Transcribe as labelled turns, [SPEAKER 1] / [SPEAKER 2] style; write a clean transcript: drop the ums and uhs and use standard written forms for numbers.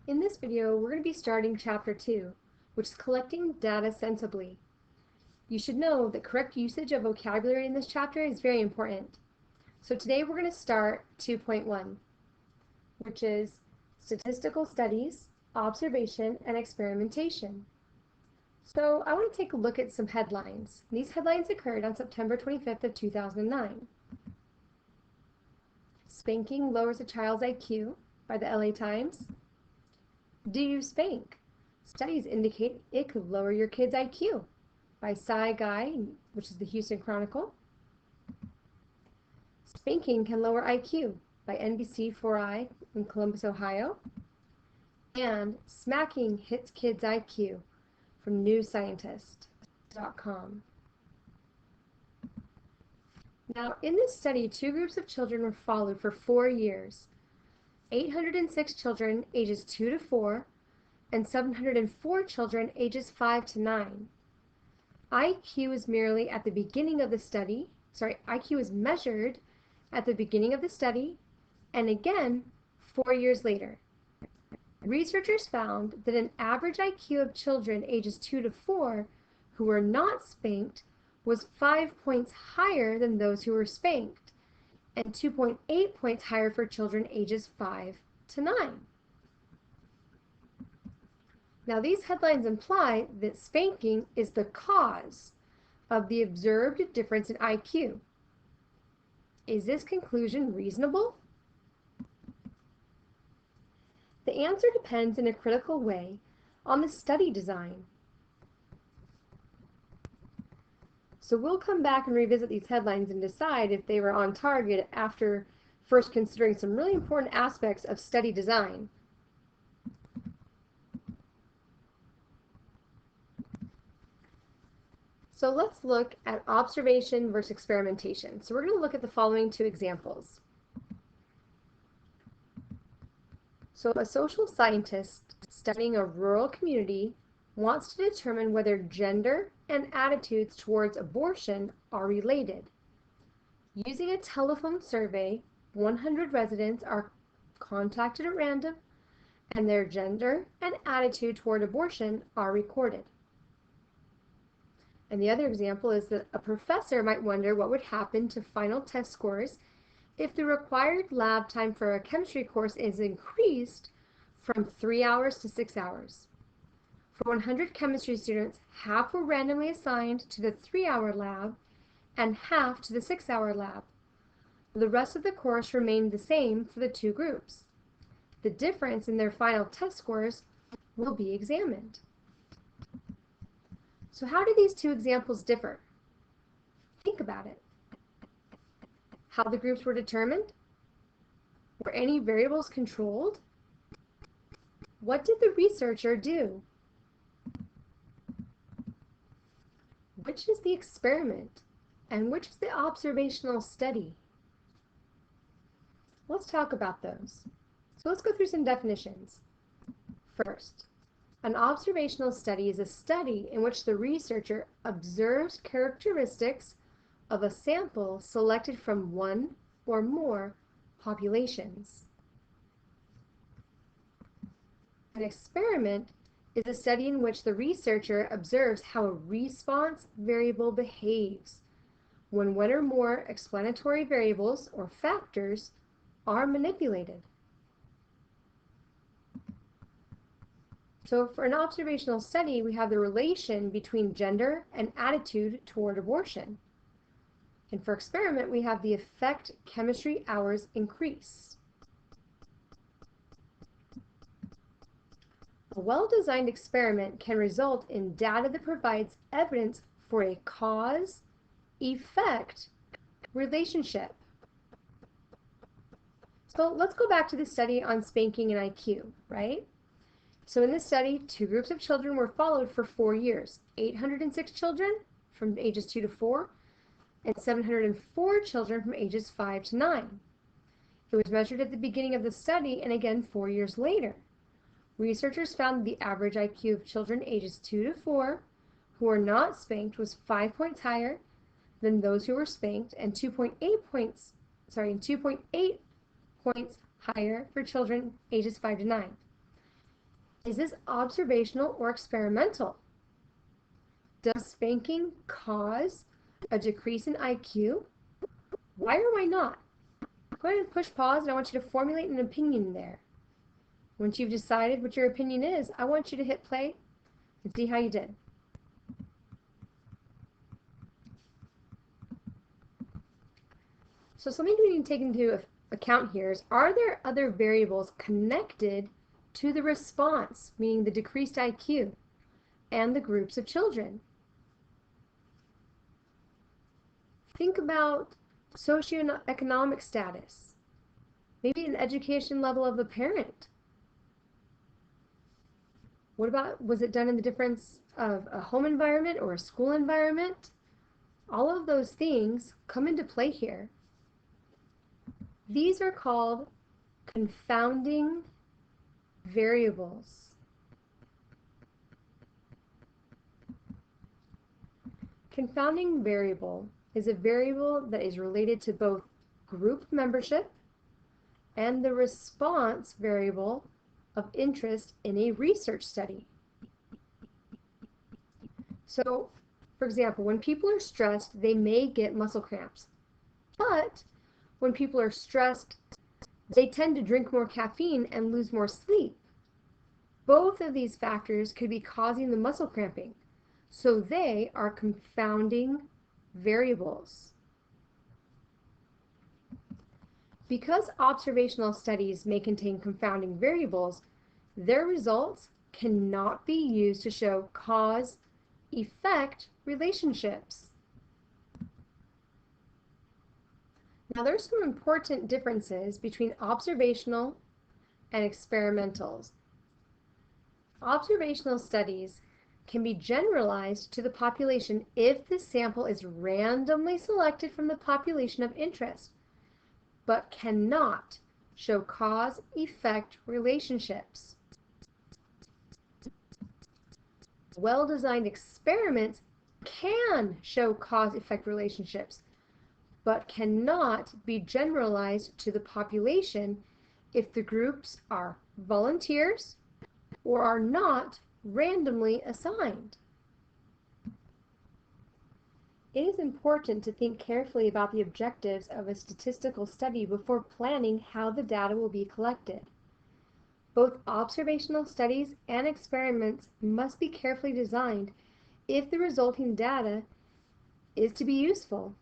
[SPEAKER 1] In this video, we're going to be starting Chapter 2, which is collecting data sensibly. You should know that correct usage of vocabulary in this chapter is very important. So today we're going to start 2.1, which is Statistical Studies, Observation, and Experimentation. So I want to take a look at some headlines. These headlines occurred on September 25th of 2009. Spanking lowers a child's IQ by the LA Times. Do you spank? Studies indicate it could lower your kid's IQ by Cy Guy, which is the Houston Chronicle. Spanking can lower IQ by NBC4i in Columbus, Ohio. And smacking hits kids' IQ from newscientist.com. Now, in this study, two groups of children were followed for 4 years. 806 children ages 2 to 4 and 704 children ages 5 to 9. IQ is merely at the beginning of the study, IQ is measured at the beginning of the study and again 4 years later. Researchers found that an average IQ of children ages 2 to 4 who were not spanked was 5 points higher than those who were spanked, and 2.8 points higher for children ages 5 to 9. Now these headlines imply that spanking is the cause of the observed difference in IQ. Is this conclusion reasonable? The answer depends in a critical way on the study design. So we'll come back and revisit these headlines and decide if they were on target after first considering some really important aspects of study design. So let's look at observation versus experimentation. So we're going to look at the following two examples. So a social scientist studying a rural community wants to determine whether gender and attitudes towards abortion are related. Using a telephone survey, 100 residents are contacted at random, and their gender and attitude toward abortion are recorded. And the other example is that a professor might wonder what would happen to final test scores if the required lab time for a chemistry course is increased from 3 hours to 6 hours. For 100 chemistry students, half were randomly assigned to the 3-hour lab and half to the 6-hour lab. The rest of the course remained the same for the two groups. The difference in their final test scores will be examined. So how do these two examples differ? Think about it. How the groups were determined? Were any variables controlled? What did the researcher do? Which is the experiment and which is the observational study? Let's talk about those. So let's go through some definitions. First, an observational study is a study in which the researcher observes characteristics of a sample selected from one or more populations. An experiment is a study in which the researcher observes how a response variable behaves when one or more explanatory variables or factors are manipulated. So for an observational study, we have the relation between gender and attitude toward abortion. And for experiment, we have the effect chemistry hours increase. A well-designed experiment can result in data that provides evidence for a cause-effect relationship. So let's go back to the study on spanking and IQ, right? So in this study, two groups of children were followed for 4 years. 806 children from ages 2 to 4 and 704 children from ages 5 to 9. It was measured at the beginning of the study and again 4 years later. Researchers found that the average IQ of children ages 2 to 4 who were not spanked was 5 points higher than those who were spanked and 2.8 points higher for children ages 5 to 9. Is this observational or experimental? Does spanking cause a decrease in IQ? Why or why not? Go ahead and push pause, and I want you to formulate an opinion there. Once you've decided what your opinion is, I want you to hit play and see how you did. So something we need to take into account here is, are there other variables connected to the response, meaning the decreased IQ, and the groups of children? Think about socioeconomic status, maybe an education level of the parent. What about, was it done in the difference of a home environment or a school environment? All of those things come into play here. These are called confounding variables. Confounding variable is a variable that is related to both group membership and the response variable of interest in a research study. So, for example, when people are stressed, they may get muscle cramps. But when people are stressed, they tend to drink more caffeine and lose more sleep. Both of these factors could be causing the muscle cramping, so they are confounding variables. Because observational studies may contain confounding variables, their results cannot be used to show cause-effect relationships. Now, there's some important differences between observational and experimentals. Observational studies can be generalized to the population if the sample is randomly selected from the population of interest, but cannot show cause-effect relationships. Well-designed experiments can show cause-effect relationships, but cannot be generalized to the population if the groups are volunteers or are not randomly assigned. It is important to think carefully about the objectives of a statistical study before planning how the data will be collected. Both observational studies and experiments must be carefully designed if the resulting data is to be useful.